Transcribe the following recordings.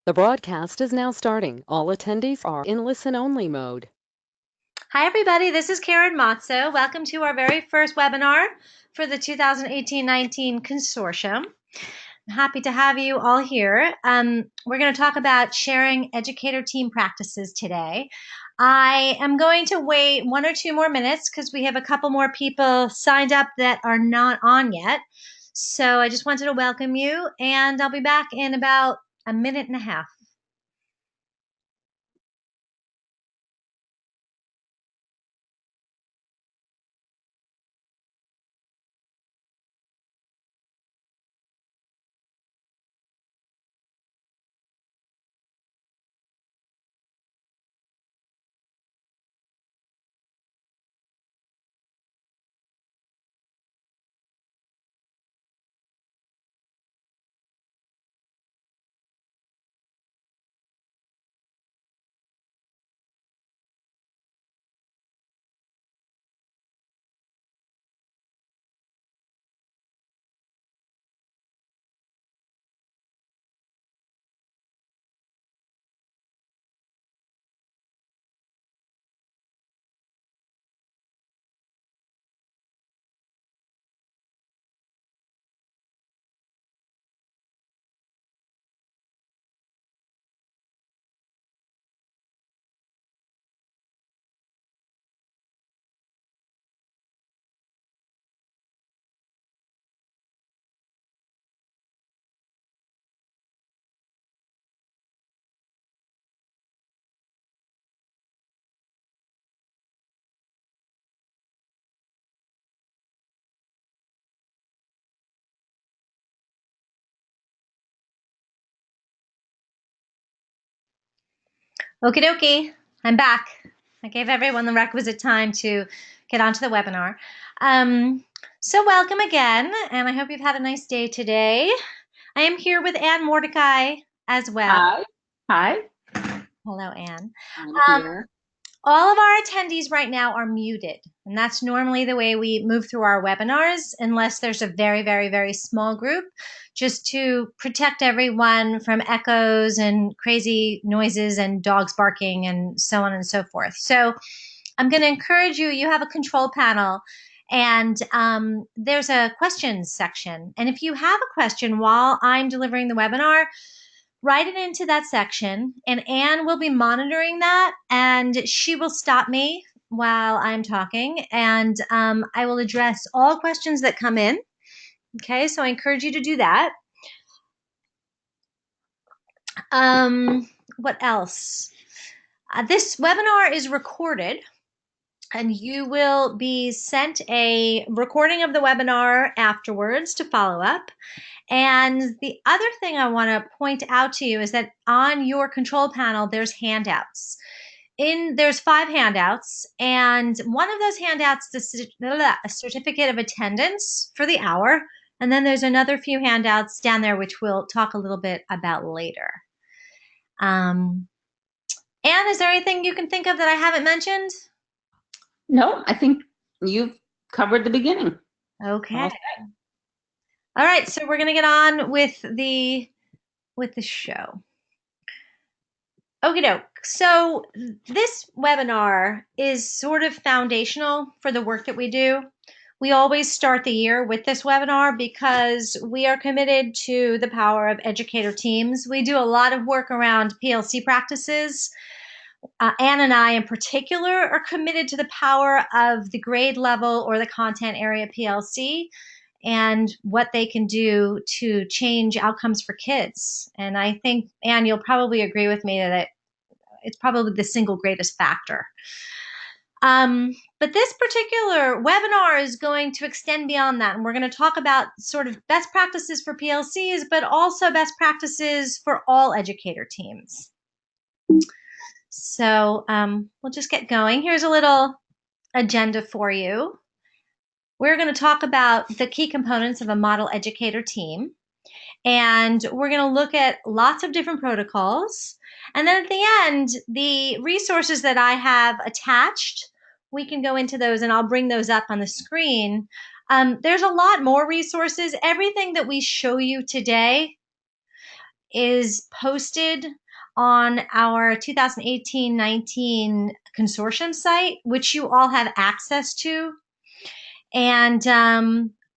The broadcast is now starting. All attendees are in listen-only mode. Hi, everybody. This is Karen Matzo. Welcome to our very first webinar for the 2018-19 consortium. I'm happy to have you all here. We're going to talk about sharing educator team practices today. I am going to wait 1 or 2 more minutes because we have a couple more people signed up that are not on yet. So I just wanted to welcome you, and I'll be back in about a minute and a half. Okie dokie, I'm back. I gave everyone the requisite time to get onto the webinar. So welcome again, and I hope you've had a nice day today. I am here with Ann Mordecai as well. Hi. Hi. Hello, Ann. I'm here. All of our attendees right now are muted, and that's normally the way we move through our webinars, unless there's a very, very, very small group, just to protect everyone from echoes and crazy noises and dogs barking and so on and so forth. So I'm going to encourage you, you have a control panel, and there's a questions section. And if you have a question while I'm delivering the webinar, write it into that section, and Anne will be monitoring that, and she will stop me while I'm talking, and I will address all questions that come in. Okay, so I encourage you to do that. What else? This webinar is recorded, and you will be sent a recording of the webinar afterwards to follow up. And the other thing I want to point out to you is that on your control panel, there's handouts. There's 5 handouts, and one of those handouts is a certificate of attendance for the hour, and then there's another few handouts down there which we'll talk a little bit about later. Anne, is there anything you can think of that I haven't mentioned? No, I think you've covered the beginning. Okay. All right, so we're going to get on with the show. Okie doke. So this webinar is sort of foundational for the work that we do. We always start the year with this webinar because we are committed to the power of educator teams. We do a lot of work around PLC practices. Anne and I in particular are committed to the power of the grade level or the content area PLC and what they can do to change outcomes for kids. And I think, Anne, you'll probably agree with me that it's probably the single greatest factor. But this particular webinar is going to extend beyond that. And we're going to talk about sort of best practices for PLCs, but also best practices for all educator teams. So we'll just get going. Here's a little agenda for you. We're going to talk about the key components of a model educator team. And we're going to look at lots of different protocols. And then at the end, the resources that I have attached, we can go into those, and I'll bring those up on the screen. There's a lot more resources. Everything that we show you today is posted on our 2018-19 consortium site, which you all have access to. And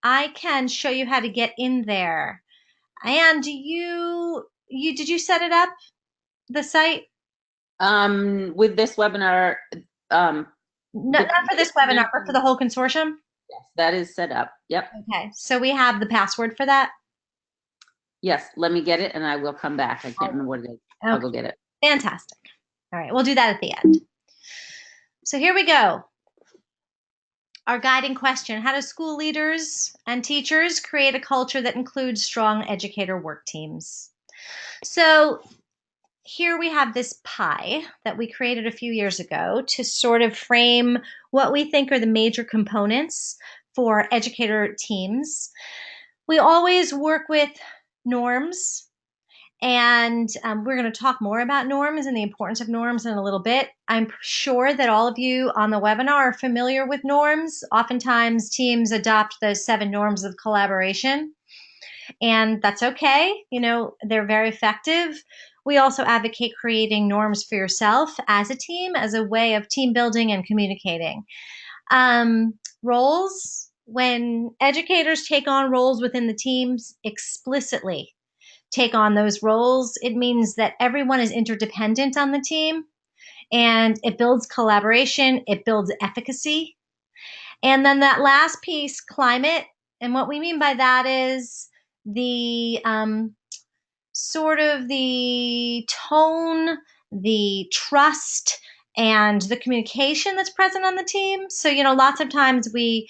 I can show you how to get in there. And did you set it up, the site? With this webinar, No, not for this webinar, but for the whole consortium? Yes, that is set up. Yep. Okay, so we have the password for that? Yes, let me get it and I will come back. I can't remember what it is. I'll go get it. Fantastic. All right, we'll do that at the end. So here we go. Our guiding question: how do school leaders and teachers create a culture that includes strong educator work teams? So here we have this pie that we created a few years ago to sort of frame what we think are the major components for educator teams. We always work with norms, and we're going to talk more about norms and the importance of norms in a little bit. I'm sure that all of you on the webinar are familiar with norms. Oftentimes, teams adopt the 7 norms of collaboration, and that's okay. You know, they're very effective. We also advocate creating norms for yourself as a team, as a way of team building and communicating. Roles: when educators take on roles within the teams, explicitly take on those roles, it means that everyone is interdependent on the team, and it builds collaboration, it builds efficacy. And then that last piece, climate, and what we mean by that is the sort of the tone, the trust, and the communication that's present on the team. So, you know, lots of times we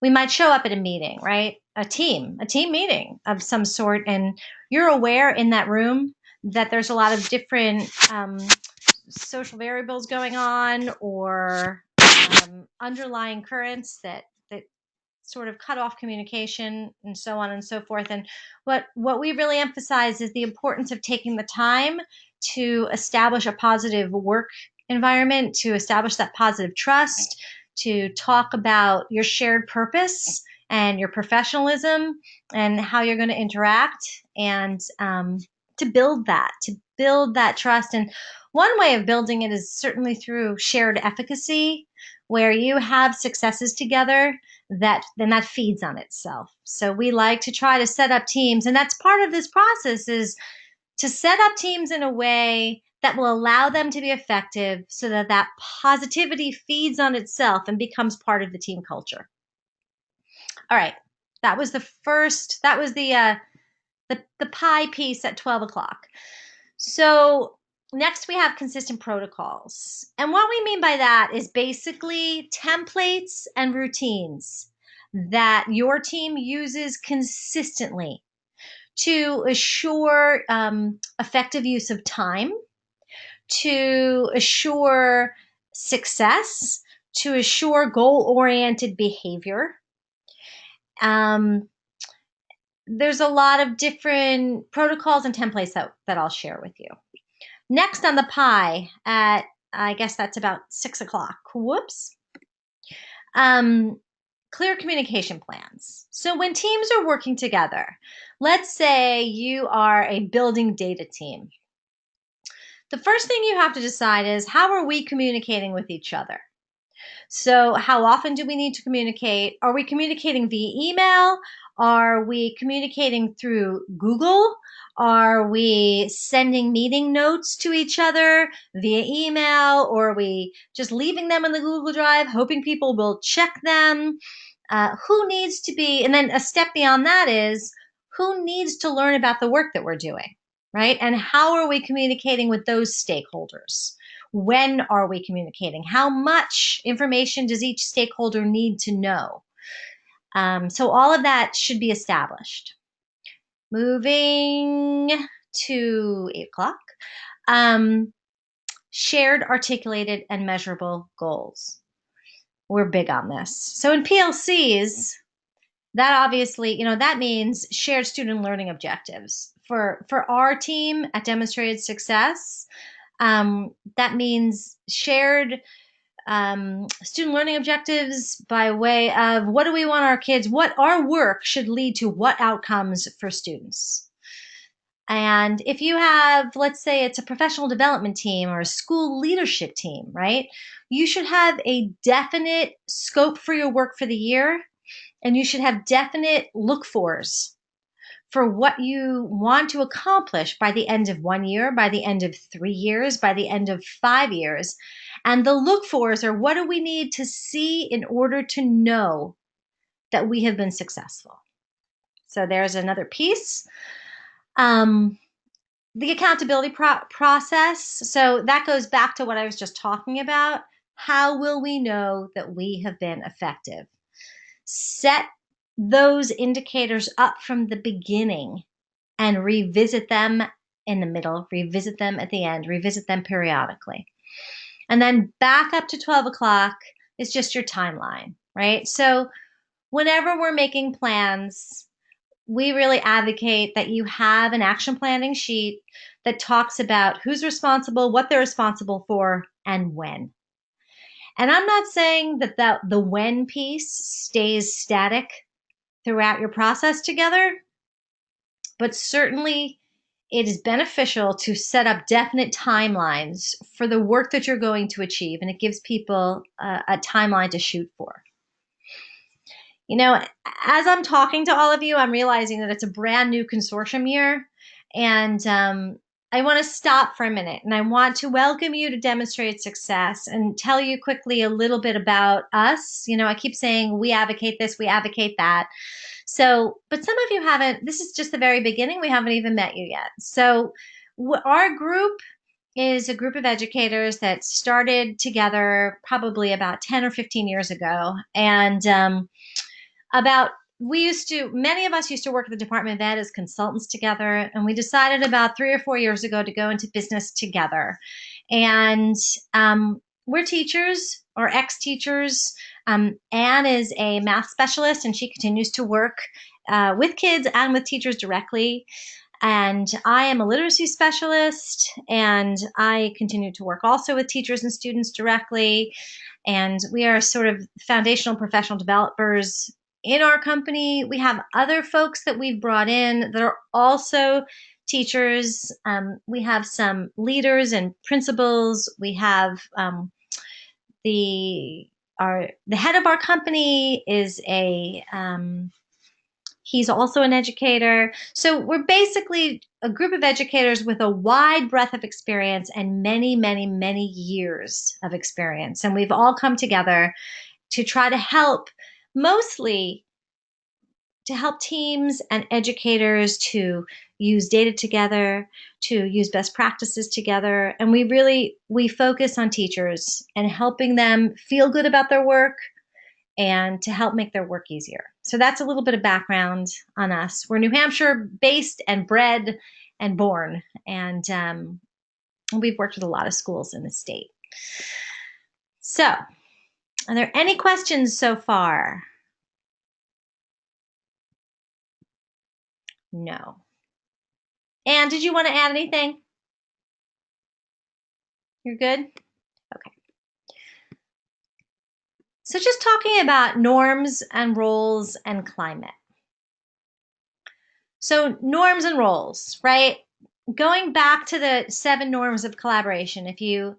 might show up at a meeting, right? A team meeting of some sort, and you're aware in that room that there's a lot of different social variables going on, or underlying currents that sort of cut off communication, and so on and so forth. And what we really emphasize is the importance of taking the time to establish a positive work environment, to establish that positive trust, to talk about your shared purpose and your professionalism and how you're going to interact, and to build that trust. And one way of building it is certainly through shared efficacy, where you have successes together that then that feeds on itself. So we like to try to set up teams, and that's part of this process, is to set up teams in a way that will allow them to be effective, so that that positivity feeds on itself and becomes part of the team culture. All right, that was the first. That was the pie piece at 12 o'clock. So next we have consistent protocols. And what we mean by that is basically templates and routines that your team uses consistently to assure effective use of time, to assure success, to assure goal-oriented behavior. There's a lot of different protocols and templates that I'll share with you. Next on the pie at, I guess that's about 6 o'clock. Whoops. Clear communication plans. So when teams are working together, let's say you are a building data team. The first thing you have to decide is, how are we communicating with each other? So how often do we need to communicate? Are we communicating via email? Are we communicating through Google? Are we sending meeting notes to each other via email? Or are we just leaving them in the Google Drive, hoping people will check them? Who needs to be, and then a step beyond that is, who needs to learn about the work that we're doing, right? And how are we communicating with those stakeholders? When are we communicating? How much information does each stakeholder need to know? So all of that should be established. Moving to 8 o'clock. Shared, articulated, and measurable goals. We're big on this. So in PLCs, that obviously, that means shared student learning objectives. For our team at Demonstrated Success, that means shared student learning objectives by way of, what do we want our kids, what our work should lead to what outcomes for students. And if you have, let's say it's a professional development team or a school leadership team, right? You should have a definite scope for your work for the year, and you should have definite look fors for what you want to accomplish by the end of 1 year, by the end of 3 years, by the end of 5 years. And the look fors are, what do we need to see in order to know that we have been successful? So there's another piece. The accountability process. So that goes back to what I was just talking about. How will we know that we have been effective? Set those indicators up from the beginning and revisit them in the middle, revisit them at the end, revisit them periodically. And then back up to 12 o'clock is just your timeline, right? So whenever we're making plans, we really advocate that you have an action planning sheet that talks about who's responsible, what they're responsible for, and when. And I'm not saying that the when piece stays static throughout your process together, but certainly it is beneficial to set up definite timelines for the work that you're going to achieve, and it gives people a timeline to shoot for. You know, as I'm talking to all of you, I'm realizing that it's a brand new consortium year, and I want to stop for a minute, and I want to welcome you to Demonstrate Success and tell you quickly a little bit about us. You know, I keep saying we advocate this, we advocate that. So, but some of you haven't, this is just the very beginning. We haven't even met you yet. So our group is a group of educators that started together probably about 10 or 15 years ago. And many of us used to work at the Department of Ed as consultants together. And we decided about 3 or 4 years ago to go into business together. And we're teachers or ex-teachers. Anne is a math specialist, and she continues to work with kids and with teachers directly. And I am a literacy specialist, and I continue to work also with teachers and students directly. And we are sort of foundational professional developers in our company. We have other folks that we've brought in that are also teachers. We have some leaders and principals. We have the head of our company is he's also an educator. So we're basically a group of educators with a wide breadth of experience and many, many, many years of experience. And we've all come together to try to help, mostly to help teams and educators to use data together, to use best practices together. And we focus on teachers and helping them feel good about their work and to help make their work easier. So that's a little bit of background on us. We're New Hampshire based and bred and born, and we've worked with a lot of schools in the state. So, are there any questions so far? No. And did you want to add anything? You're good? Okay. So just talking about norms and roles and climate. So norms and roles, right? Going back to the 7 norms of collaboration, if you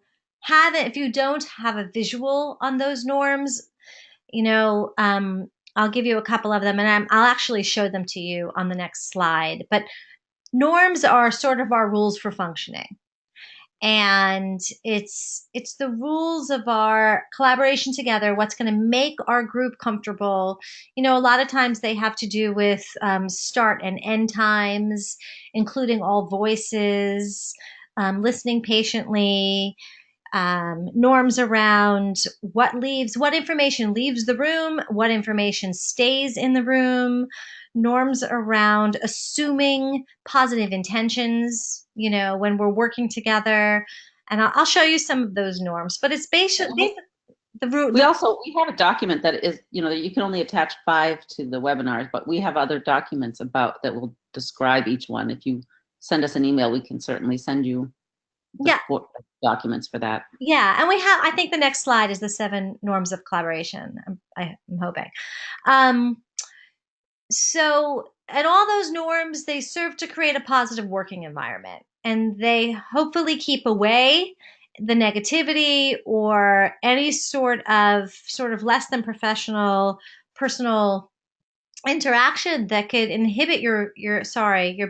don't have a visual on those norms, you know, I'll give you a couple of them, and I'll actually show them to you on the next slide. But norms are sort of our rules for functioning. And it's the rules of our collaboration together, what's going to make our group comfortable. You know, a lot of times they have to do with start and end times, including all voices, listening patiently, norms around what information leaves the room, what information stays in the room, norms around assuming positive intentions, you know, when we're working together. And I'll show you some of those norms, but it's basically we have a document that is, you know, you can only attach 5 to the webinars, but we have other documents that will describe each one. If you send us an email, we can certainly send you documents for that. Yeah, and I think the next slide is the 7 norms of collaboration. I'm hoping. So and all those norms, they serve to create a positive working environment, and they hopefully keep away the negativity or any sort of less than professional personal interaction that could inhibit your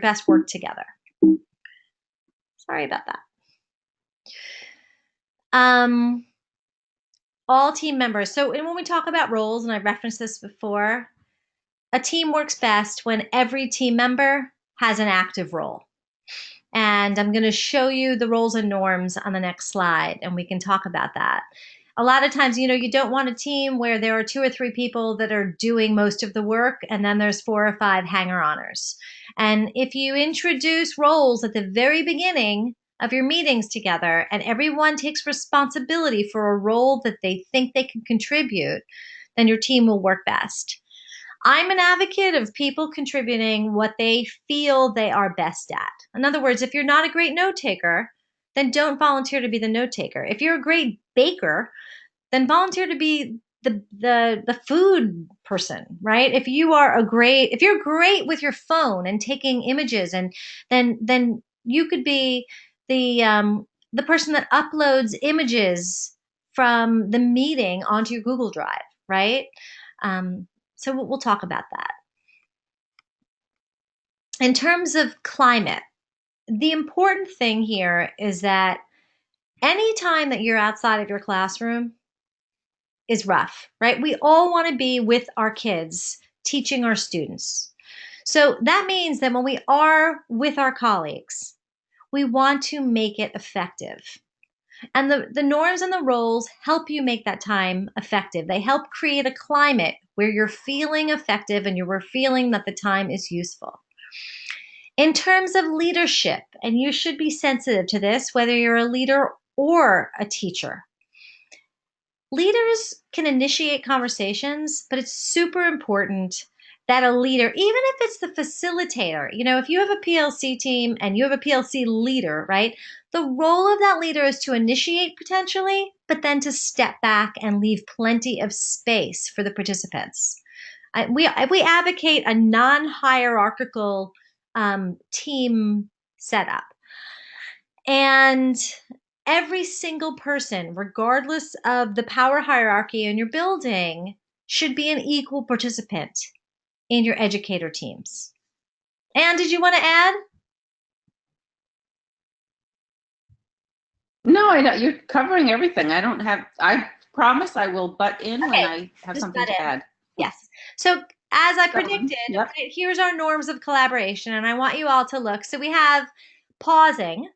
best work together. Sorry about that. All team members. So, and when we talk about roles, and I've referenced this before, a team works best when every team member has an active role. And I'm going to show you the roles and norms on the next slide, and we can talk about that. A lot of times, you don't want a team where there are 2 or 3 people that are doing most of the work, and then there's 4 or 5 hanger-oners. And if you introduce roles at the very beginning of your meetings together, and everyone takes responsibility for a role that they think they can contribute, then your team will work best. I'm an advocate of people contributing what they feel they are best at. In other words, if you're not a great note taker, then don't volunteer to be the note taker. If you're a great baker, then volunteer to be the food person, right? If you're great with your phone and taking images, and then you could be the person that uploads images from the meeting onto your Google Drive, right? So we'll talk about that. In terms of climate, the important thing here is that any time that you're outside of your classroom is rough, right? We all want to be with our kids, teaching our students. So that means that when we are with our colleagues, we want to make it effective. And the norms and the roles help you make that time effective. They help create a climate where you're feeling effective and you're feeling that the time is useful. In terms of leadership, and you should be sensitive to this, whether you're a leader or a teacher, leaders can initiate conversations, but it's super important that a leader, even if it's the facilitator, if you have a PLC team and you have a PLC leader, right? The role of that leader is to initiate potentially, but then to step back and leave plenty of space for the participants. We advocate a non-hierarchical team setup. And every single person, regardless of the power hierarchy in your building, should be an equal participant in your educator teams. Anne, did you want to add? No, I don't. You're covering everything. I promise I will butt in when I have something to add. Yes. So as I predicted, Yep. right, here's our norms of collaboration, and I want you all to look. So we have pausing,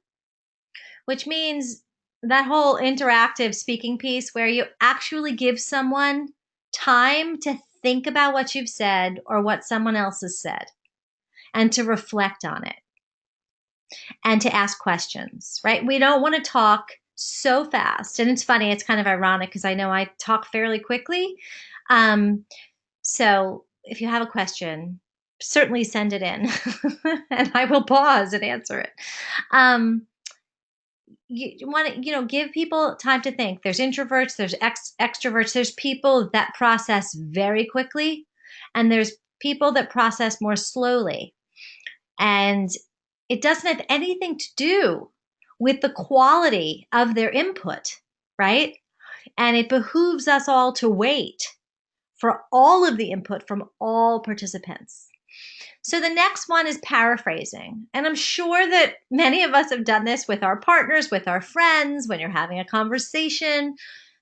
which means that whole interactive speaking piece where you actually give someone time to think about what you've said or what someone else has said and to reflect on it and to ask questions, right? We don't want to talk so fast. And it's funny, it's kind of ironic because I know I talk fairly quickly. So if you have a question, certainly send it in and I will pause and answer it. You want to, give people time to think. There's introverts, there's extroverts, there's people that process very quickly, and there's people that process more slowly. And it doesn't have anything to do with the quality of their input, right? And it behooves us all to wait for all of the input from all participants. So the next one is paraphrasing. And I'm sure that many of us have done this with our partners, with our friends, when you're having a conversation,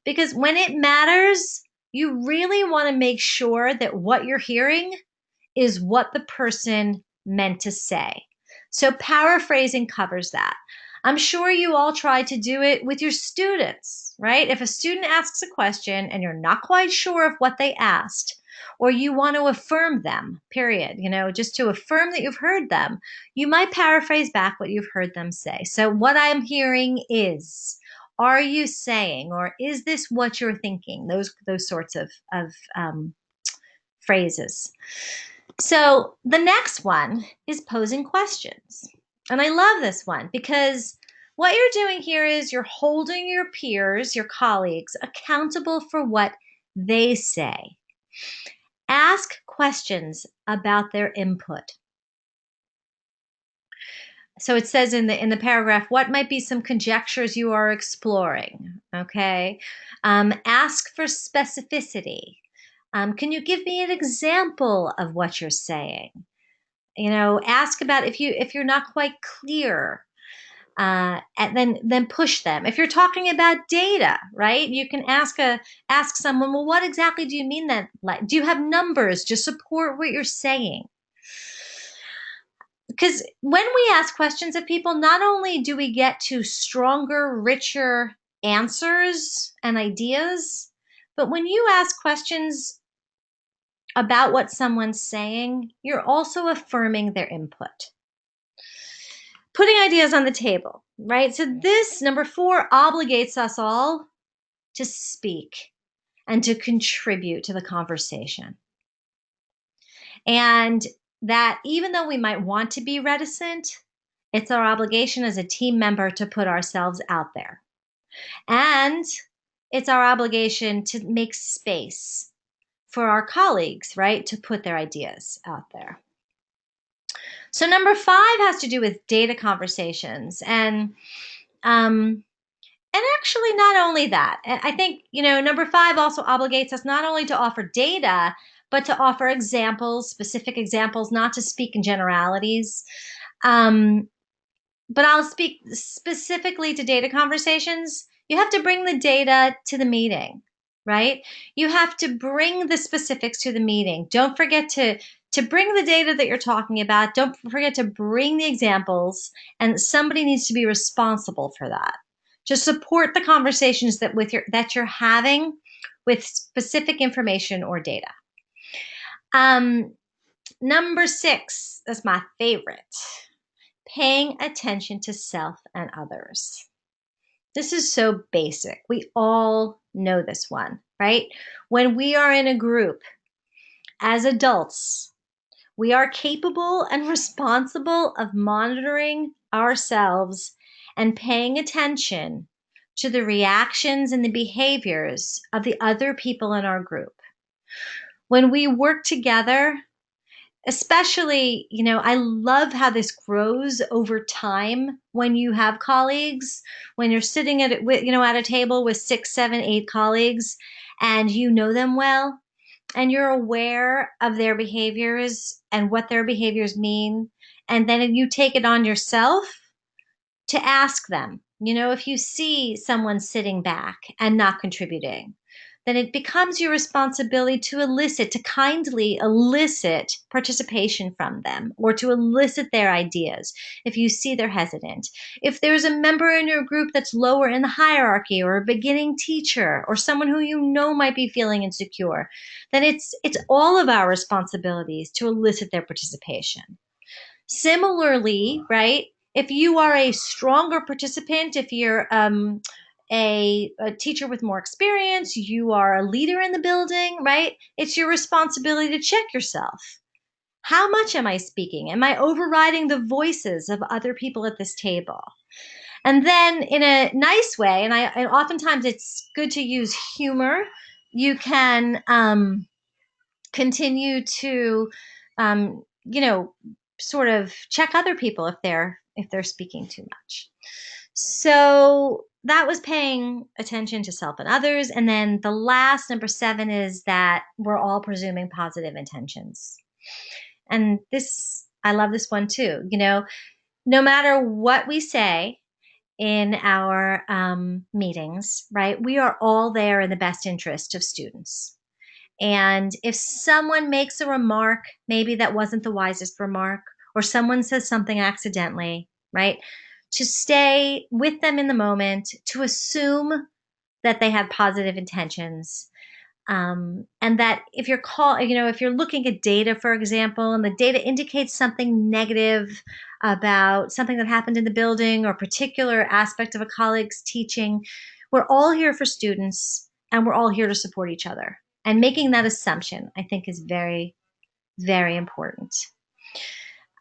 because when it matters, you really want to make sure that what you're hearing is what the person meant to say. So paraphrasing covers that. I'm sure you all try to do it with your students, right? If a student asks a question and you're not quite sure of what they asked, or you want to affirm them, period, just to affirm that you've heard them, you might paraphrase back what you've heard them say. So what I'm hearing is, are you saying, or is this what you're thinking? Those sorts of phrases. So the next one is posing questions. And I love this one because what you're doing here is you're holding your peers, your colleagues, accountable for what they say. Ask questions about their input. So it says in the paragraph, what might be some conjectures you are exploring? Okay. Ask for specificity. Can you give me an example of what you're saying? Ask about if you're not quite clear, and then push them. If you're talking about data, right? You can ask someone, well, what exactly do you mean that? Like, do you have numbers to support what you're saying? Because when we ask questions of people, not only do we get to stronger, richer answers and ideas, but when you ask questions about what someone's saying, you're also affirming their input. Putting ideas on the table, right? So this, number 4, obligates us all to speak and to contribute to the conversation. And that even though we might want to be reticent, it's our obligation as a team member to put ourselves out there. And it's our obligation to make space for our colleagues, right, to put their ideas out there. So number 5 has to do with data conversations. And actually, not only that, I think, number 5 also obligates us not only to offer data, but to offer examples, specific examples, not to speak in generalities. But I'll speak specifically to data conversations. You have to bring the data to the meeting, right? You have to bring the specifics to the meeting. Don't forget to bring the data that you're talking about. Don't forget to bring the examples, and somebody needs to be responsible for that. To support the conversations that you're having with specific information or data. Number 6, that's my favorite. Paying attention to self and others. This is so basic. We all know this one, right? When we are in a group as adults, we are capable and responsible of monitoring ourselves and paying attention to the reactions and the behaviors of the other people in our group. When we work together, especially, I love how this grows over time when you have colleagues, when you're sitting at a table with 6, 7, 8 colleagues, and you know them well, and you're aware of their behaviors and what their behaviors mean, and then you take it on yourself to ask them. If you see someone sitting back and not contributing, then it becomes your responsibility to kindly elicit participation from them, or to elicit their ideas if you see they're hesitant. If there's a member in your group that's lower in the hierarchy, or a beginning teacher, or someone who might be feeling insecure, then it's all of our responsibilities to elicit their participation. Similarly, right, if you are a stronger participant, if you're a teacher with more experience, you are a leader in the building, right? It's your responsibility to check yourself. How much am I speaking? Am I overriding the voices of other people at this table? And then in a nice way, and oftentimes it's good to use humor, you can continue to, sort of check other people if they're speaking too much. So that was paying attention to self and others. And then the last, number 7, is that we're all presuming positive intentions. And I love this one too. No matter what we say in our meetings, right, we are all there in the best interest of students. And if someone makes a remark, maybe that wasn't the wisest remark, or someone says something accidentally, right, to stay with them in the moment, to assume that they had positive intentions. And that if you're looking at data, for example, and the data indicates something negative about something that happened in the building or a particular aspect of a colleague's teaching, we're all here for students, and we're all here to support each other. And making that assumption, I think, is very, very important.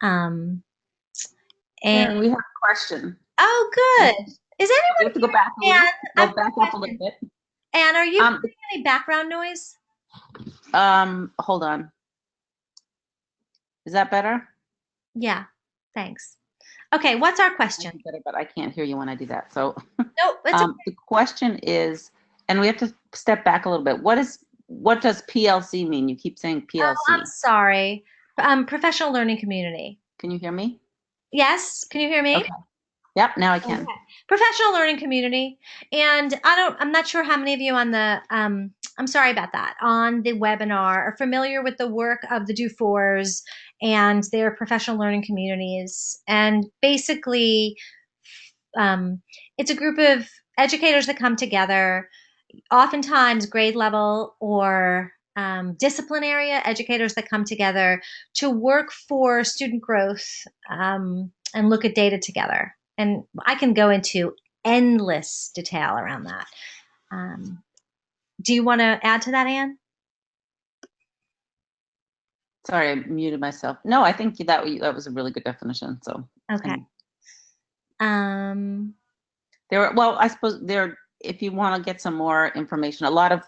And Karen, we have a question. Oh, good. Is We anyone have to go back a little, go back up a little bit. Anne, are you hearing any background noise? Hold on. Is that better? Yeah, thanks. Okay, what's our question? Better, but I can't hear you when I do that. So Nope, it's okay. the question is, and we have to step back a little bit. What does PLC mean? You keep saying Oh, I'm PLC. sorry. Professional learning community. Can you hear me? Yes, can you hear me? Okay. Yep, now I Okay. can. Professional learning community. And I'm not sure how many of you on the, I'm sorry about that, on the webinar are familiar with the work of the Do4s and their professional learning communities. And basically, it's a group of educators that come together, oftentimes grade level or discipline area educators that come together to work for student growth and look at data together. And I can go into endless detail around that. Do you want to add to that, Anne? Sorry, I muted myself. No, I think that was a really good definition. So Okay. well, I suppose if you want to get some more information, a lot of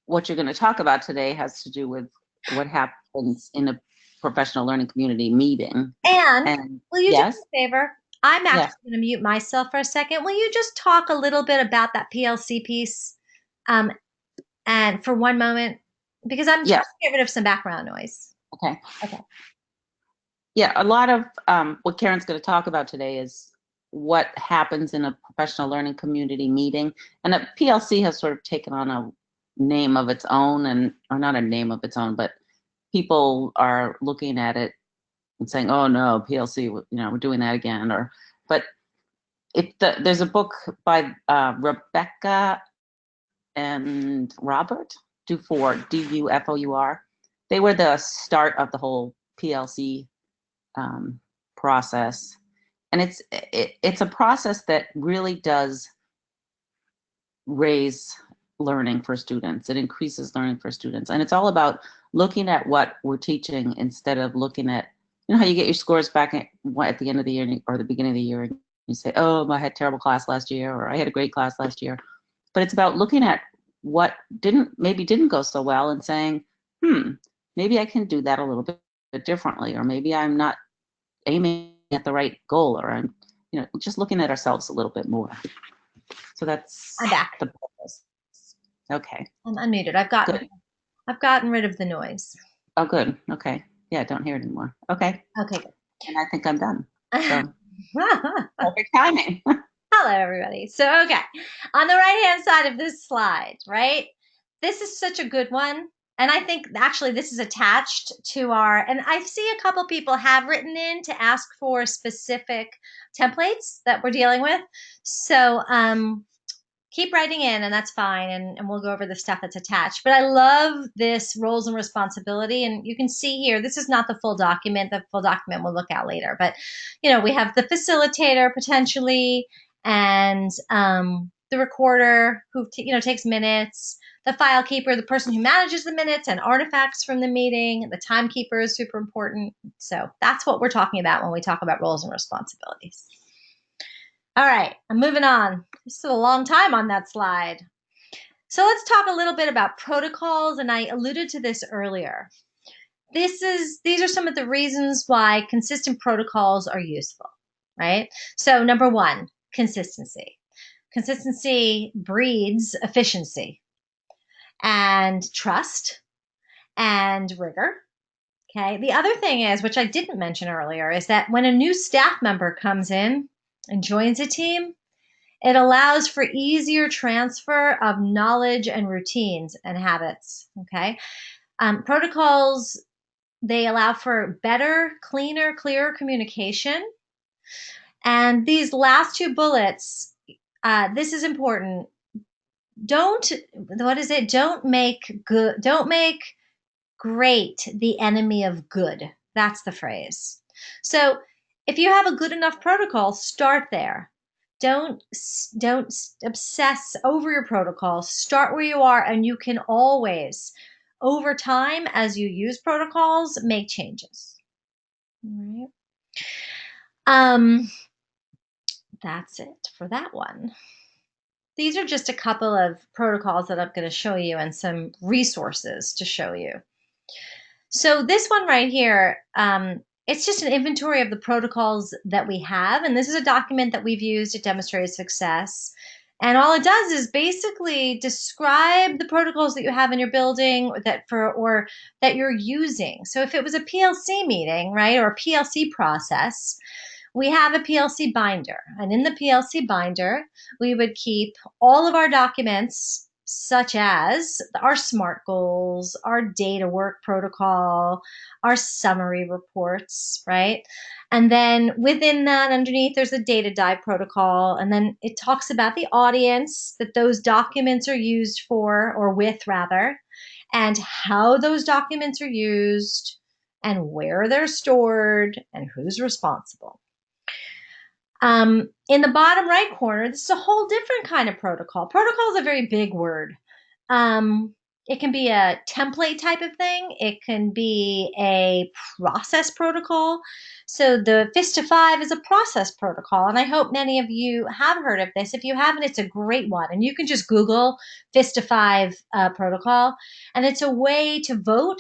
what you're going to talk about today has to do with what happens in a professional learning community meeting. And will you do me yes, a favor? I'm actually yes, going to mute myself for a second. Will you just talk a little bit about that PLC piece, and for one moment, because I'm trying yes. to get rid of some background noise. Okay. Okay. Yeah, a lot of what Karen's going to talk about today is what happens in a professional learning community meeting, and a PLC has sort of taken on a name of its own, or not a name of its own, but people are looking at it and saying, "Oh no, PLC, we're doing that again." But there's a book by Rebecca and Robert Dufour, Dufour. They were the start of the whole PLC process, and it's a process that really does raise learning for students. It increases learning for students, and it's all about looking at what we're teaching instead of looking at how you get your scores back at the end of the year or the beginning of the year, and you say, "Oh, I had a terrible class last year," or "I had a great class last year." But it's about looking at what didn't go so well and saying, maybe I can do that a little bit differently, or maybe I'm not aiming at the right goal, or I'm just looking at ourselves a little bit more. So that's I'm back. the purpose. Okay. I'm unmuted. I've gotten rid of the noise. Oh, good. Okay. Yeah, I don't hear it anymore. Okay. Okay, good. And I think I'm done. So Hello, perfect timing. everybody. So, okay, on the right-hand side of this slide, right? This is such a good one. And I think actually this is attached to and I see a couple people have written in to ask for specific templates that we're dealing with. So, keep writing in, and that's fine, and we'll go over the stuff that's attached. But I love this roles and responsibility, and you can see here, this is not the full document. The full document we'll look at later, but we have the facilitator potentially, and the recorder who takes minutes, the file keeper, the person who manages the minutes and artifacts from the meeting, the timekeeper is super important. So that's what we're talking about when we talk about roles and responsibilities. All right, I'm moving on. This is a long time on that slide. So let's talk a little bit about protocols, and I alluded to this earlier. These are some of the reasons why consistent protocols are useful, right? So number one, consistency. Consistency breeds efficiency and trust and rigor. Okay. The other thing is, which I didn't mention earlier, is that when a new staff member comes in and joins a team, it allows for easier transfer of knowledge and routines and habits. Okay. Protocols, they allow for better, cleaner, clearer communication. And these last two bullets, this is important. Don't make great the enemy of good. That's the phrase. So if you have a good enough protocol, start there. Don't obsess over your protocol. Start where you are, and you can always, over time, as you use protocols, make changes. All right. That's it for that one. These are just a couple of protocols that I'm going to show you and some resources to show you. So this one right here, it's just an inventory of the protocols that we have. And this is a document that we've used to demonstrate success. And all it does is basically describe the protocols that you have in your building or that you're using. So if it was a PLC meeting, right, or a PLC process, we have a PLC binder. And in the PLC binder, we would keep all of our documents, such as our SMART goals, our data work protocol, our summary reports, right? And then within that, underneath, there's a data dive protocol. And then it talks about the audience that those documents are used for, or with rather, and how those documents are used and where they're stored and who's responsible. In the bottom right corner, this is a whole different kind of protocol. Protocol is a very big word. It can be a template type of thing. It can be a process protocol. So the FISTA 5 is a process protocol, and I hope many of you have heard of this. If you haven't, it's a great one, and you can just Google FISTA 5 protocol, and it's a way to vote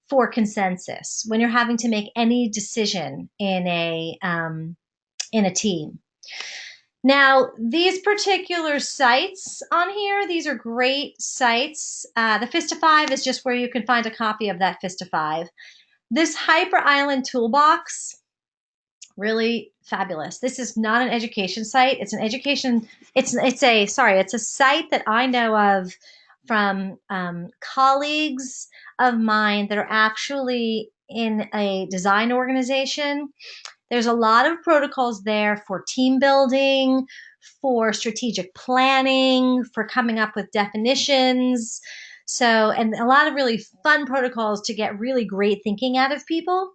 for consensus when you're having to make any decision in a team. Now, these particular sites on here, these are great sites. The FISTA 5 is just where you can find a copy of that FISTA 5. This Hyper Island Toolbox, really fabulous. This is not an education site. It's an education, it's a site that I know of from colleagues of mine that are actually in a design organization. There's a lot of protocols there for team building, for strategic planning, for coming up with definitions. So, and a lot of really fun protocols to get really great thinking out of people.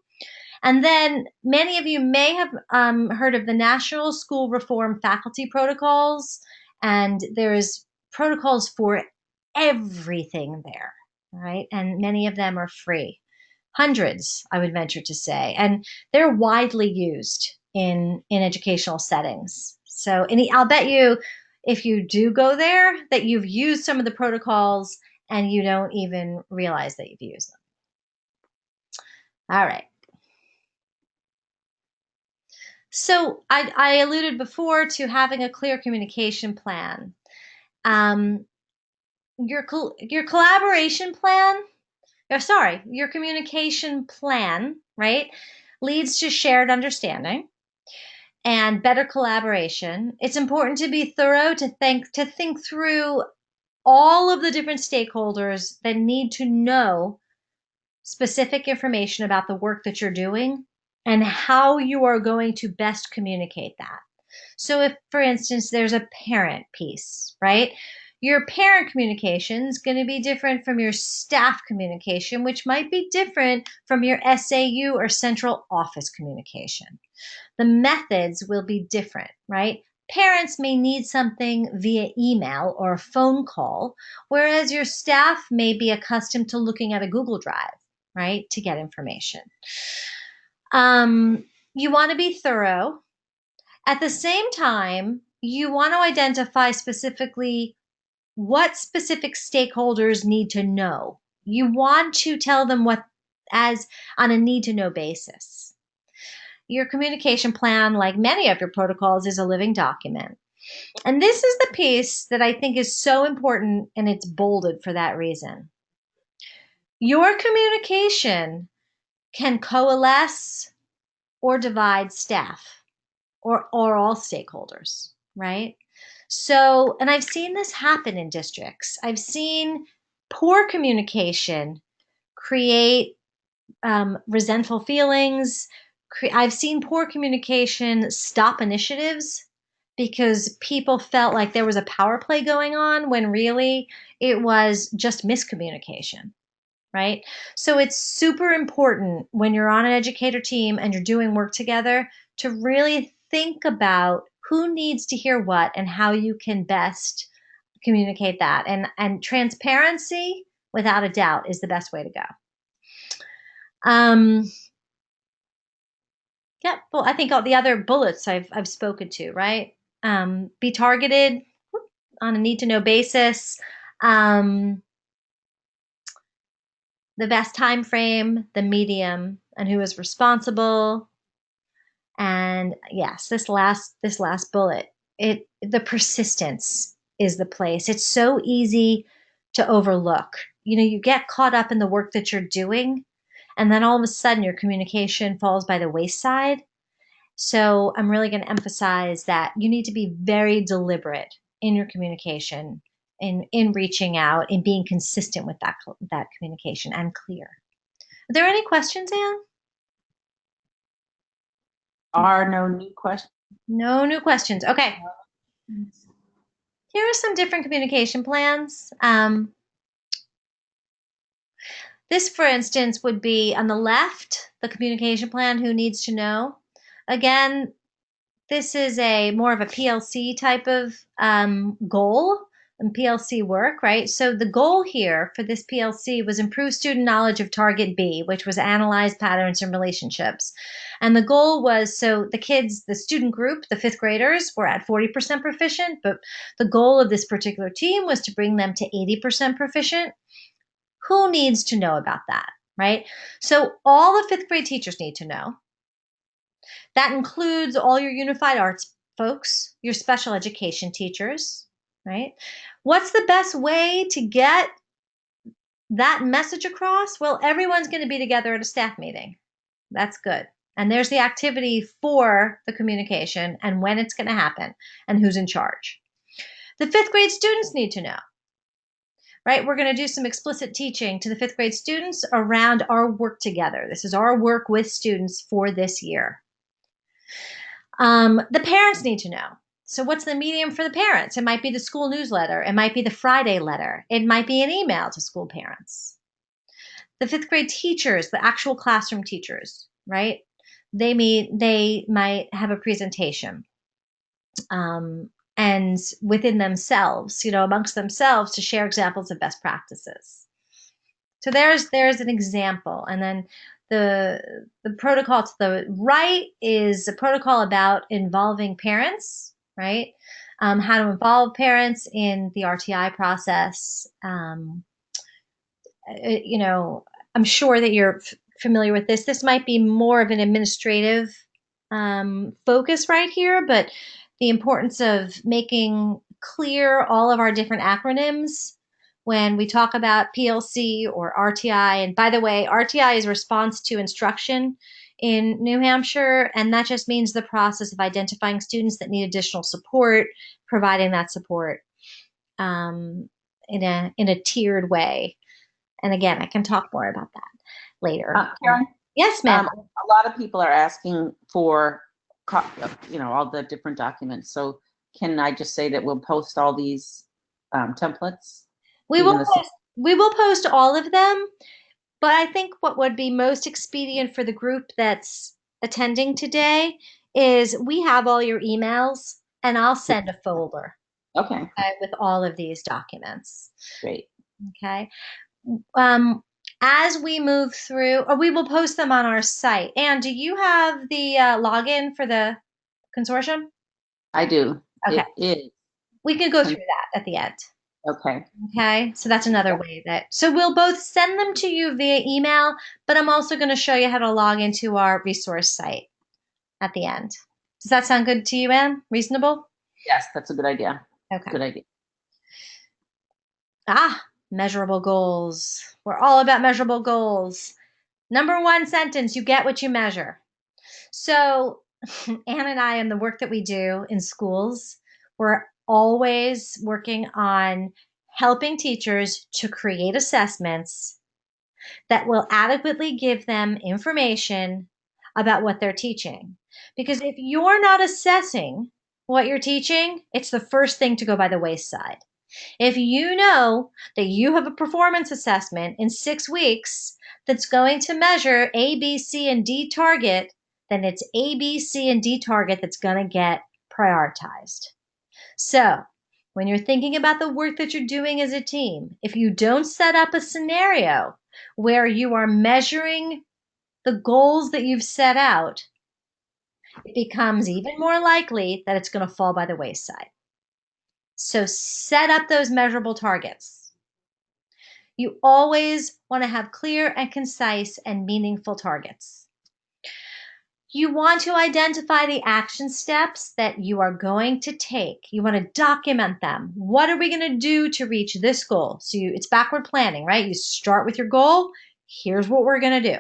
And then many of you may have heard of the National School Reform Faculty Protocols, and there's protocols for everything there, right? And many of them are free. Hundreds, I would venture to say, and they're widely used in educational settings. So, I'll bet you, if you do go there, that you've used some of the protocols and you don't even realize that you've used them. All right. So I alluded before to having a clear communication plan. Your collaboration plan, your communication plan, right, leads to shared understanding and better collaboration. It's important to be thorough, to think through all of the different stakeholders that need to know specific information about the work that you're doing and how you are going to best communicate that. So if, for instance, there's a parent piece, right? Your parent communication is going to be different from your staff communication, which might be different from your SAU or central office communication. The methods will be different, right? Parents may need something via email or a phone call, whereas your staff may be accustomed to looking at a Google Drive, right, to get information. You want to be thorough. At the same time, you want to identify specifically what specific stakeholders need to know. You want to tell them what as on a need to know basis. Your communication plan, like many of your protocols, is a living document. And this is the piece that I think is so important, and it's bolded for that reason. Your communication can coalesce or divide staff or all stakeholders, right? So, and I've seen this happen in districts. I've seen poor communication create resentful feelings. I've seen poor communication stop initiatives because people felt like there was a power play going on when really it was just miscommunication, right? So it's super important when you're on an educator team and you're doing work together to really think about who needs to hear what and how you can best communicate that. And transparency, without a doubt, is the best way to go. Well, I think all the other bullets I've spoken to, right? Be targeted on a need to know basis. the best time frame, the medium, and who is responsible. And yes, this last bullet, the persistence is the place. It's so easy to overlook. You get caught up in the work that you're doing, and then all of a sudden your communication falls by the wayside. So I'm really going to emphasize that you need to be very deliberate in your communication, in reaching out, in being consistent with that communication and clear. Are there any questions, Anne? Are no new questions? No new questions. Okay. Here are some different communication plans. This, for instance, would be on the left, the communication plan, who needs to know. Again, this is more of a PLC type of goal and PLC work, right? So the goal here for this PLC was improve student knowledge of target B, which was analyze patterns and relationships. And the goal was, so the kids, the student group, the fifth graders were at 40% proficient, but the goal of this particular team was to bring them to 80% proficient. Who needs to know about that, right? So all the fifth grade teachers need to know. That includes all your unified arts folks, your special education teachers, right? What's the best way to get that message across? Well, everyone's going to be together at a staff meeting. That's good. And there's the activity for the communication and when it's going to happen and who's in charge. The fifth grade students need to know, right? We're going to do some explicit teaching to the fifth grade students around our work together. This is our work with students for this year. The parents need to know. So what's the medium for the parents? It might be the school newsletter. It might be the Friday letter. It might be an email to school parents. The fifth grade teachers, the actual classroom teachers, right? They might have a presentation. And within themselves, amongst themselves, to share examples of best practices. So there's an example. And then the protocol to the right is a protocol about involving parents, right? How to involve parents in the RTI process. I'm sure that you're familiar with this. This might be more of an administrative focus right here, but the importance of making clear all of our different acronyms when we talk about PLC or RTI. And by the way, RTI is response to instruction in New Hampshire, and that just means the process of identifying students that need additional support, providing that support in a tiered way. And again, I can talk more about that later. Karen? Yes, ma'am. A lot of people are asking for, all the different documents. So can I just say that we'll post all these templates? We will post all of them, but I think what would be most expedient for the group that's attending today is we have all your emails, and I'll send a folder. Okay. With all of these documents. Great. Okay. As we move through, or we will post them on our site. Anne, do you have the login for the consortium? I do. Okay. It is. We can go through that at the end. Okay. Okay. So that's another way so we'll both send them to you via email, but I'm also going to show you how to log into our resource site at the end. Does that sound good to you, Anne? Reasonable? Yes, that's a good idea. Okay. Good idea. Measurable goals. We're all about measurable goals. Number one sentence, you get what you measure. So Anne and I, in the work that we do in schools, we're always working on helping teachers to create assessments that will adequately give them information about what they're teaching. Because if you're not assessing what you're teaching, it's the first thing to go by the wayside. If you know that you have a performance assessment in 6 weeks that's going to measure A, B, C, and D target, then it's A, B, C, and D target that's going to get prioritized. So when you're thinking about the work that you're doing as a team, if you don't set up a scenario where you are measuring the goals that you've set out, it becomes even more likely that it's going to fall by the wayside. So set up those measurable targets. You always want to have clear and concise and meaningful targets. You want to identify the action steps that you are going to take. You want to document them. What are we going to do to reach this goal? So it's backward planning, right? You start with your goal. Here's what we're going to do.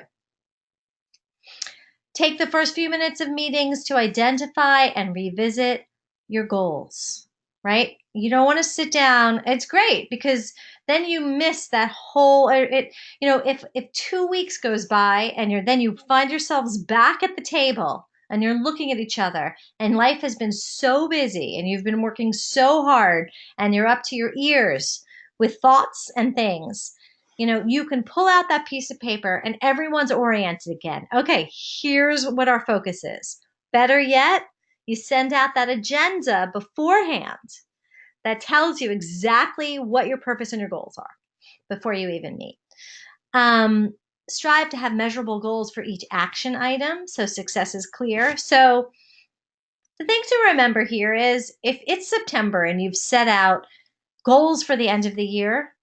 Take the first few minutes of meetings to identify and revisit your goals, right? You don't want to sit down. It's great because then you miss that whole if 2 weeks goes by and then you find yourselves back at the table and you're looking at each other and life has been so busy and you've been working so hard and you're up to your ears with thoughts and things. You can pull out that piece of paper and everyone's oriented again. Okay, here's what our focus is. Better yet, you send out that agenda beforehand that tells you exactly what your purpose and your goals are before you even meet. Strive to have measurable goals for each action item so success is clear. So the thing to remember here is if it's September and you've set out goals for the end of the year,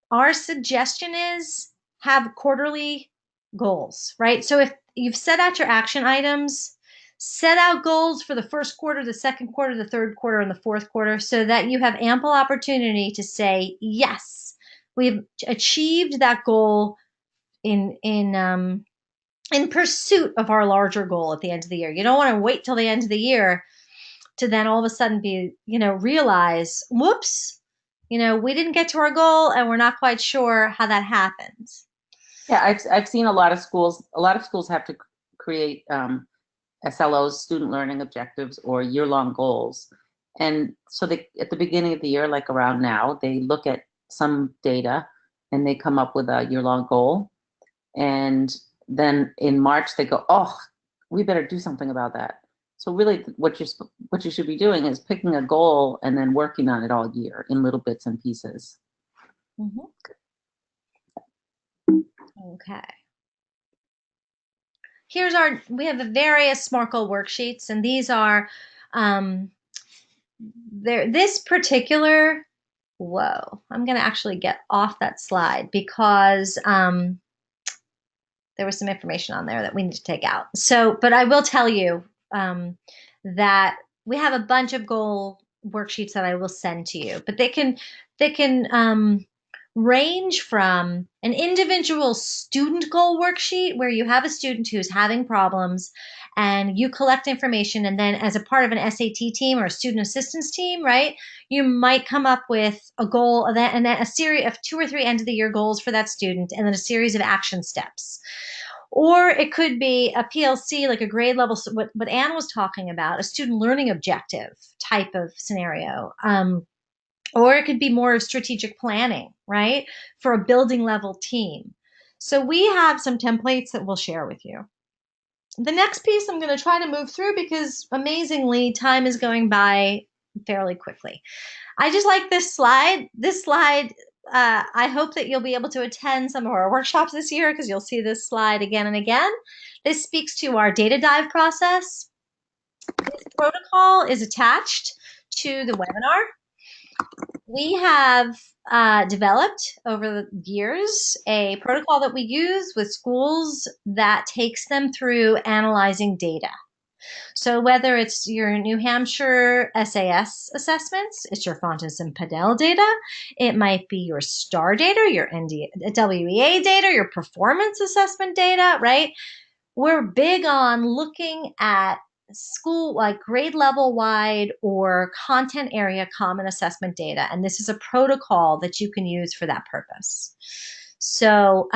our suggestion is have quarterly goals, right? So if you've set out your action items, set out goals for the first quarter, the second quarter, the third quarter, and the fourth quarter so that you have ample opportunity to say, yes, we've achieved that goal in pursuit of our larger goal at the end of the year. You don't want to wait till the end of the year to then all of a sudden realize, whoops, we didn't get to our goal and we're not quite sure how that happened. Yeah, I've seen a lot of schools. A lot of schools have to create SLOs, student learning objectives, or year-long goals. And so they, at the beginning of the year, like around now, they look at some data and they come up with a year-long goal. And then in March they go, oh, we better do something about that. So really what you should be doing is picking a goal and then working on it all year in little bits and pieces. Mm-hmm. Okay. We have the various SMART goal worksheets, and these are, this particular, I'm going to actually get off that slide because there was some information on there that we need to take out. So, but I will tell you that we have a bunch of goal worksheets that I will send to you, but they can range from an individual student goal worksheet where you have a student who's having problems and you collect information, and then as a part of an SAT team or a student assistance team, right, you might come up with a goal and a series of 2 or 3 end of the year goals for that student and then a series of action steps. Or it could be a PLC, like a grade level, what Anne was talking about, a student learning objective type of scenario. Or it could be more strategic planning, right, for a building level team. So we have some templates that we'll share with you. The next piece I'm going to try to move through because amazingly, time is going by fairly quickly. I just like this slide. This slide, I hope that you'll be able to attend some of our workshops this year because you'll see this slide again and again. This speaks to our data dive process. This protocol is attached to the webinar. We have developed over the years a protocol that we use with schools that takes them through analyzing data. So whether it's your New Hampshire SAS assessments, it's your Fontes and Padel data, it might be your STAR data, your WEA data, your performance assessment data, right? We're big on looking at school, like grade level wide or content area common assessment data. And this is a protocol that you can use for that purpose. So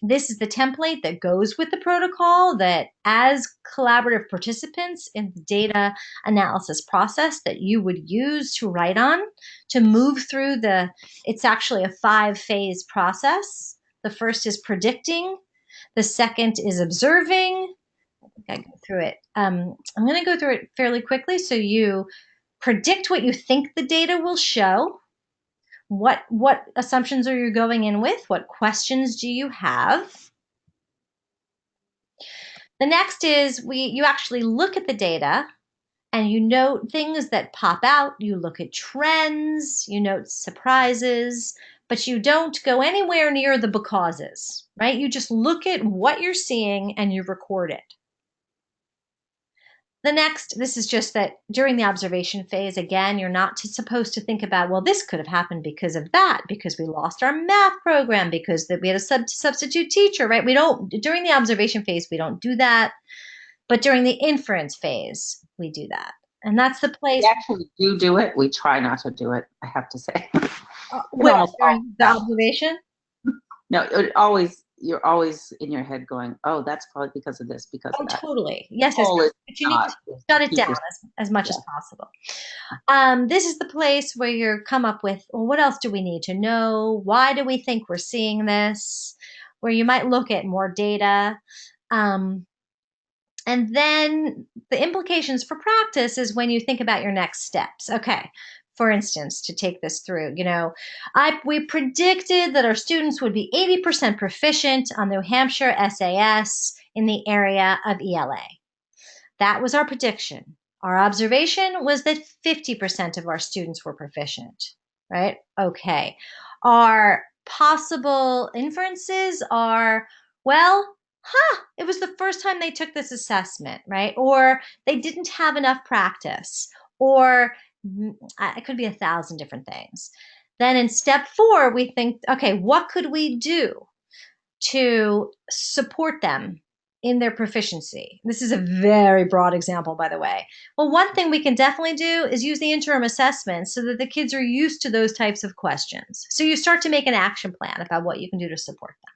this is the template that goes with the protocol that as collaborative participants in the data analysis process that you would use to write on to move through it's actually a 5-phase process. The first is predicting. The second is observing. I go through it. I'm going to go through it fairly quickly. So you predict what you think the data will show. What assumptions are you going in with? What questions do you have? The next is you actually look at the data and you note things that pop out. You look at trends, you note surprises, but you don't go anywhere near the becauses, right? You just look at what you're seeing and you record it. The next, this is just that during the observation phase, again, you're not supposed to think about, well, this could have happened because of that, because we lost our math program, because we had a substitute teacher, right? During the observation phase, we don't do that. But during the inference phase, we do that. And that's the place. We actually do it. We try not to do it, I have to say. During the observation? No, you're always in your head going, oh, that's probably because of this, because of that. Totally. Yes, but you need to shut it down as much as possible. This is the place where you come up with, well, what else do we need to know? Why do we think we're seeing this? Where you might look at more data. And then the implications for practice is when you think about your next steps. Okay. For instance, to take this through, we predicted that our students would be 80% proficient on the New Hampshire SAS in the area of ELA. That was our prediction. Our observation was that 50% of our students were proficient, right? Okay. Our possible inferences are, well, it was the first time they took this assessment, right? Or they didn't have enough practice, or it could be 1,000 different things. Then in step 4, we think, okay, what could we do to support them in their proficiency? This is a very broad example, by the way. Well, one thing we can definitely do is use the interim assessment so that the kids are used to those types of questions. So you start to make an action plan about what you can do to support them.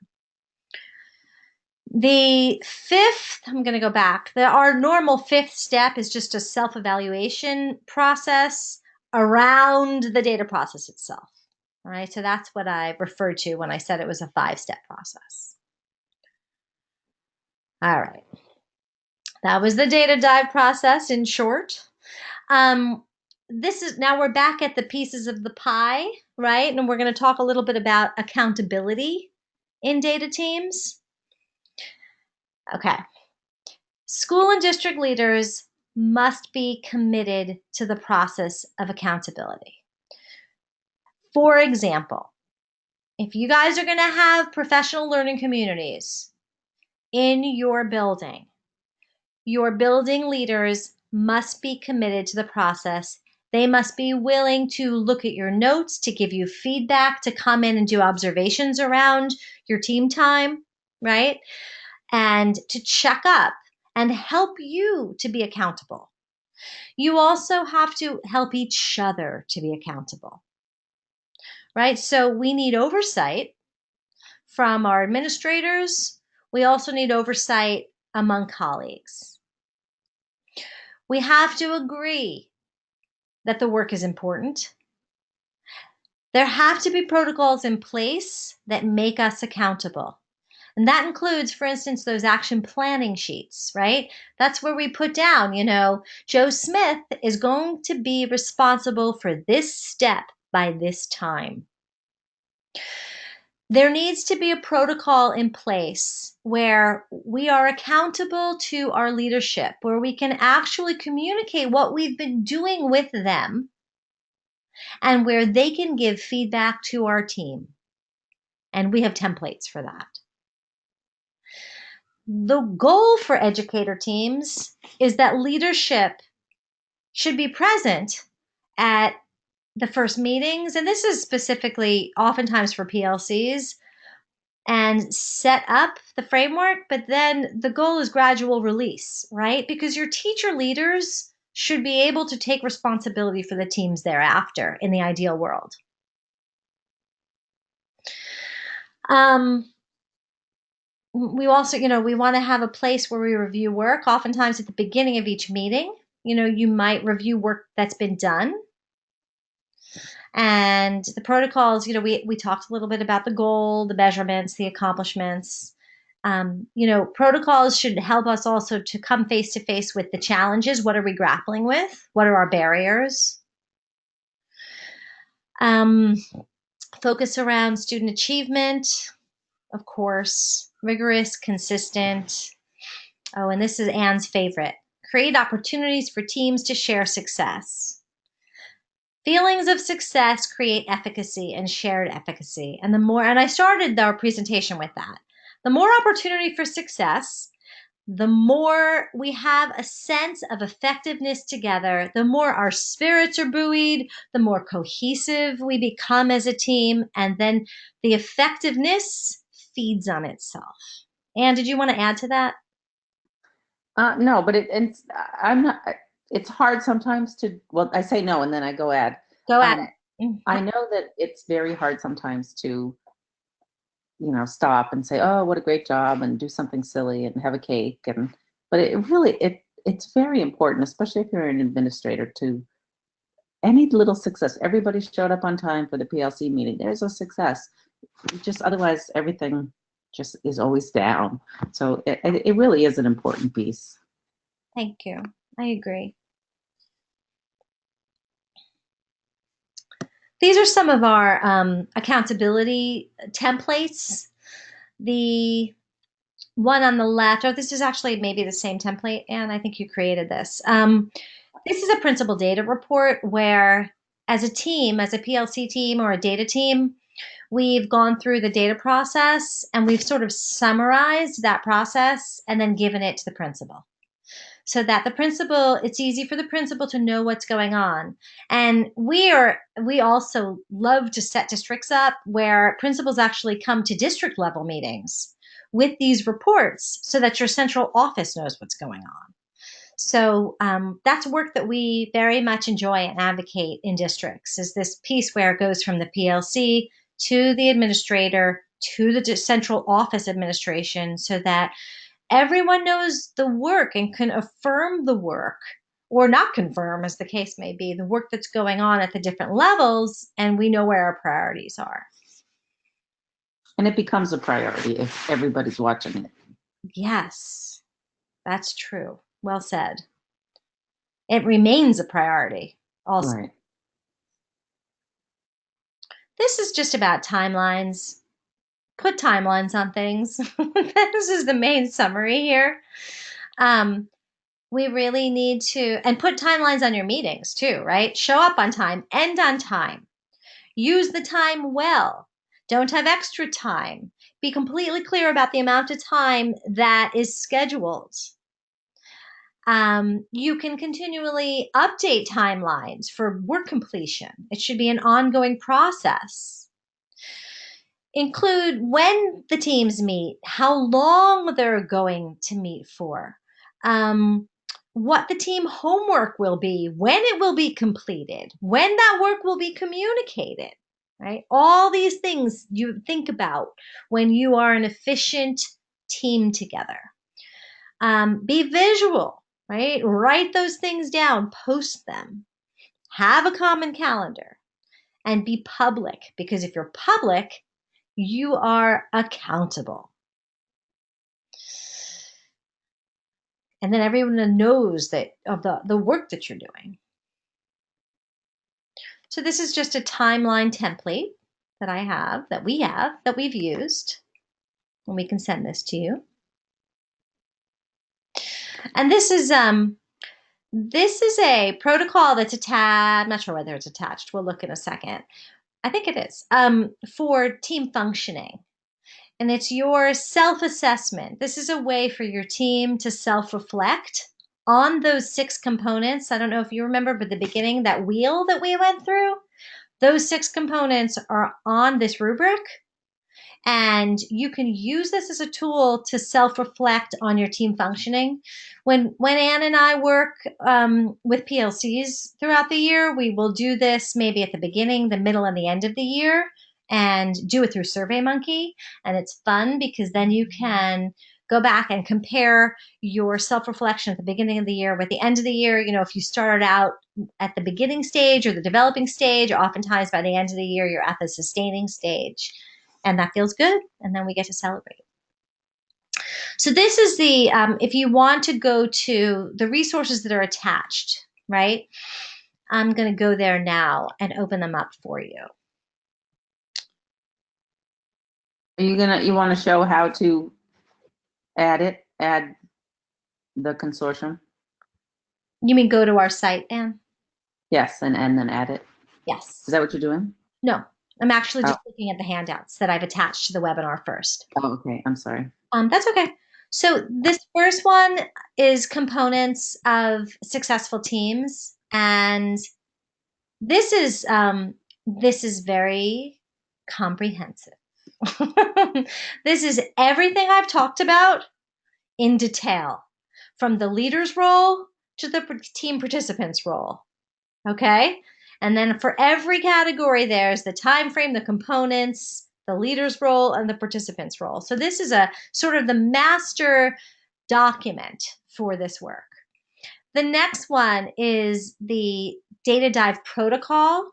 The 5th, I'm going to go back. Our normal 5th step is just a self-evaluation process around the data process itself. All right, so that's what I referred to when I said it was a 5-step process. All right, that was the data dive process in short. Now we're back at the pieces of the pie, right? And we're going to talk a little bit about accountability in data teams. Okay. School and district leaders must be committed to the process of accountability. For example, if you guys are going to have professional learning communities in your building leaders must be committed to the process. They must be willing to look at your notes, to give you feedback, to come in and do observations around your team time, right? And to check up and help you to be accountable. You also have to help each other to be accountable, right? So we need oversight from our administrators. We also need oversight among colleagues. We have to agree that the work is important. There have to be protocols in place that make us accountable. And that includes, for instance, those action planning sheets, right? That's where we put down, Joe Smith is going to be responsible for this step by this time. There needs to be a protocol in place where we are accountable to our leadership, where we can actually communicate what we've been doing with them, and where they can give feedback to our team. And we have templates for that. The goal for educator teams is that leadership should be present at the first meetings, and this is specifically oftentimes for PLCs, and set up the framework, but then the goal is gradual release, right? Because your teacher leaders should be able to take responsibility for the teams thereafter in the ideal world. We also, we want to have a place where we review work. Oftentimes at the beginning of each meeting, you might review work that's been done. And the protocols, we talked a little bit about the goal, the measurements, the accomplishments. Protocols should help us also to come face to face with the challenges. What are we grappling with? What are our barriers? Focus around student achievement, of course, rigorous, consistent. Oh, and this is Anne's favorite. Create opportunities for teams to share success. Feelings of success create efficacy and shared efficacy. And I started our presentation with that. The more opportunity for success, the more we have a sense of effectiveness together, the more our spirits are buoyed, the more cohesive we become as a team, and then the effectiveness feeds on itself. Anne, did you want to add to that? No, but I'm not, it's hard sometimes to, well, I say no and then I go add. Go at it. I know that it's very hard sometimes to, stop and say, oh, what a great job, and do something silly and have a cake. But it's very important, especially if you're an administrator, to any little success. Everybody showed up on time for the PLC meeting. There's a success. Just otherwise, everything just is always down. So it really is an important piece. Thank you. I agree. These are some of our accountability templates. The one on the left, this is actually maybe the same template, and I think you created this. This is a principal data report where, as a team, as a PLC team or a data team, we've gone through the data process and we've sort of summarized that process and then given it to the principal, so that it's easy for the principal to know what's going on. And we also love to set districts up where principals actually come to district level meetings with these reports so that your central office knows what's going on. So that's work that we very much enjoy and advocate in districts, is this piece where it goes from the PLC to the administrator to the central office administration, so that everyone knows the work and can affirm the work, or not confirm, as the case may be, the work that's going on at the different levels, and we know where our priorities are. And it becomes a priority if everybody's watching it. Yes, that's true. Well said. It remains a priority also. Right. This is just about timelines. Put timelines on things. This is the main summary here. We really need to, and put timelines on your meetings too, right? Show up on time, end on time. Use the time well. Don't have extra time. Be completely clear about the amount of time that is scheduled. You can continually update timelines for work completion. It should be an ongoing process. Include when the teams meet, how long they're going to meet for, what the team homework will be, when it will be completed, when that work will be communicated, right? All these things you think about when you are an efficient team together. Be visual, right? Write those things down, post them, have a common calendar, and be public, because if you're public, you are accountable. And then everyone knows that of the work that you're doing. So this is just a timeline template that we've used, and we can send this to you. And this is a protocol that's attached. I'm not sure whether it's attached. We'll look in a second. I think it is, for team functioning. And it's your self-assessment. This is a way for your team to self-reflect on those 6 components. I don't know if you remember, but the beginning, that wheel that we went through, those 6 components are on this rubric. And you can use this as a tool to self-reflect on your team functioning. When Anne and I work with PLCs throughout the year, we will do this maybe at the beginning, the middle, and the end of the year, and do it through SurveyMonkey. And it's fun because then you can go back and compare your self-reflection at the beginning of the year with the end of the year. If you started out at the beginning stage or the developing stage, oftentimes by the end of the year, you're at the sustaining stage. And that feels good, and then we get to celebrate. So this is the, if you want to go to the resources that are attached, right? I'm going to go there now and open them up for you. You want to show how to add the consortium? You mean go to our site, Anne? Yes, and then add it. Yes. Is that what you're doing? No, I'm actually just looking at the handouts that I've attached to the webinar first. Oh, okay. I'm sorry. That's okay. So this first one is components of successful teams, and this is very comprehensive. This is everything I've talked about in detail, from the leader's role to the team participants role. Okay? And then for every category, there's the time frame, the components, the leader's role, and the participant's role. So this is a sort of the master document for this work. The next one is the data dive protocol,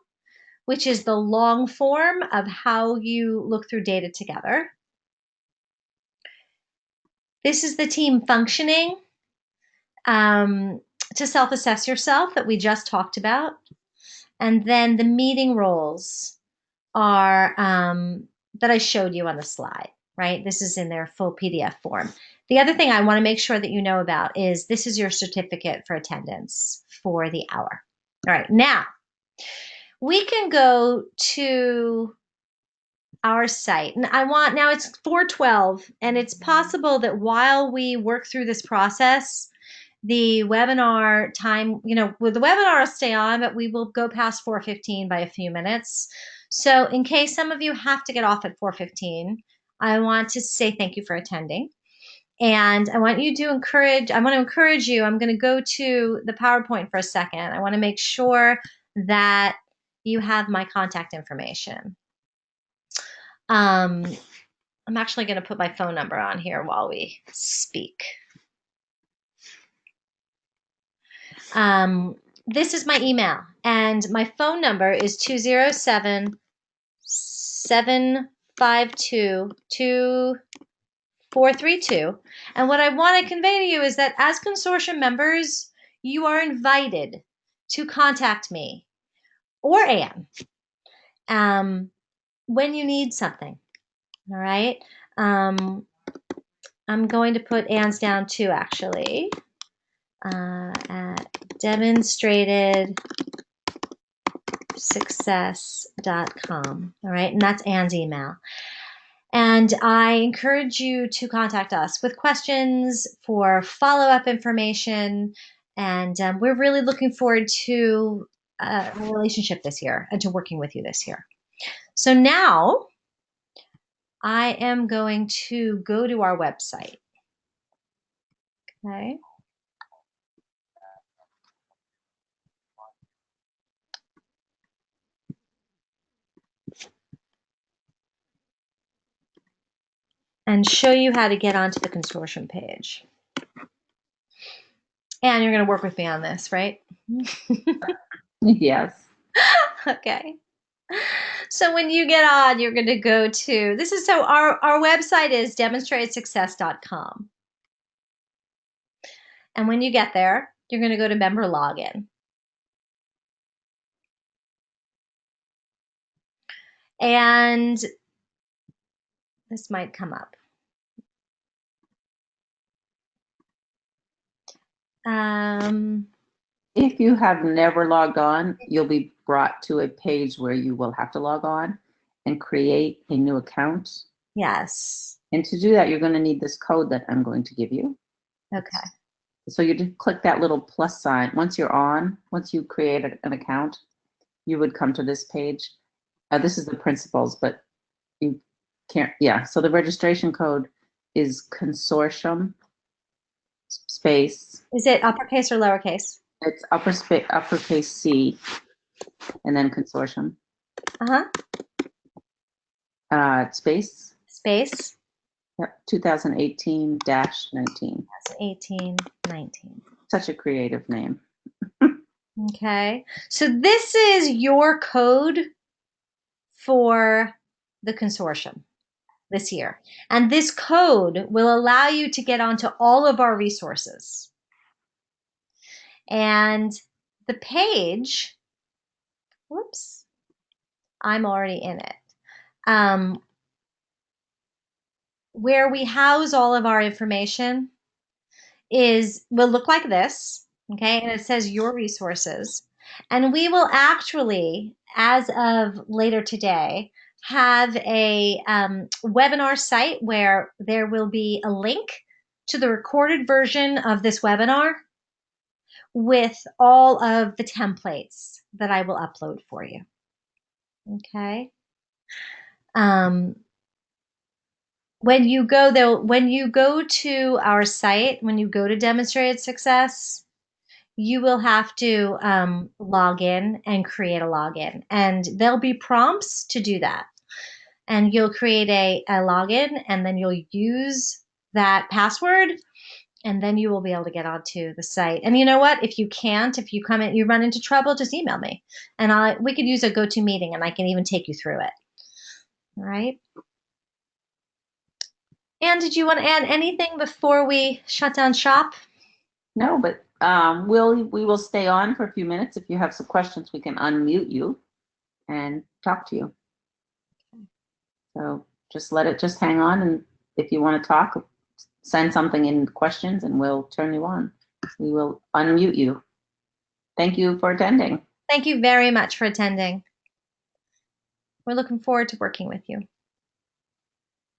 which is the long form of how you look through data together. This is the team functioning to self-assess yourself that we just talked about. And then the meeting roles are that I showed you on the slide, right? This is in their full PDF form. The other thing I want to make sure that you know about is this is your certificate for attendance for the hour. All right, now we can go to our site. And now it's 4:12, and it's possible that while we work through this process, the webinar time, the webinar will stay on, but we will go past 4:15 by a few minutes. So in case some of you have to get off at 4:15, I want to say thank you for attending. And I want to encourage you. I'm going to go to the PowerPoint for a second. I want to make sure that you have my contact information. I'm actually going to put my phone number on here while we speak. This is my email, and my phone number is 207-752-2432. And what I want to convey to you is that as consortium members, you are invited to contact me or Anne when you need something. All right. I'm going to put Anne's down too, actually, at demonstratedsuccess.com. All right. And that's Anne's email. And I encourage you to contact us with questions, for follow-up information. And we're really looking forward to a relationship this year and to working with you this year. So now I am going to go to our website. Okay. And show you how to get onto the consortium page. And you're going to work with me on this, right? Yes. Okay. So when you get on, you're going to go to, our website is demonstratedsuccess.com. And when you get there, you're going to go to member login. And this might come up. If you have never logged on, you'll be brought to a page where you will have to log on and create a new account. Yes. And to do that, you're going to need this code that I'm going to give you. Okay. So you just click that little plus sign. Once you create an account, you would come to this page. This is the principles, but you can't, yeah. So the registration code is consortium space. Is it uppercase or lowercase? It's uppercase C, and then consortium. Space. Space. Yep, 2018-19. 2018-19. Such a creative name. Okay. So this is your code for the consortium this year. And this code will allow you to get onto all of our resources. And the page, whoops, I'm already in it, where we house all of our information will look like this, okay? And it says your resources. And we will actually, as of later today, have a webinar site where there will be a link to the recorded version of this webinar with all of the templates that I will upload for you. Okay. When you go to our site, when you go to Demonstrated Success, you will have to log in and create a login. And there'll be prompts to do that. And you'll create a login, and then you'll use that password, and then you will be able to get onto the site. And you know what? If you can't, if you come in, you run into trouble, just email me, and we could use a go-to-meeting, and I can even take you through it. All right. Anne, did you want to add anything before we shut down shop? No, but we will stay on for a few minutes. If you have some questions, we can unmute you and talk to you. So just hang on, and if you want to talk, send something in questions and we'll turn you on. We will unmute you. Thank you for attending. Thank you very much for attending. We're looking forward to working with you.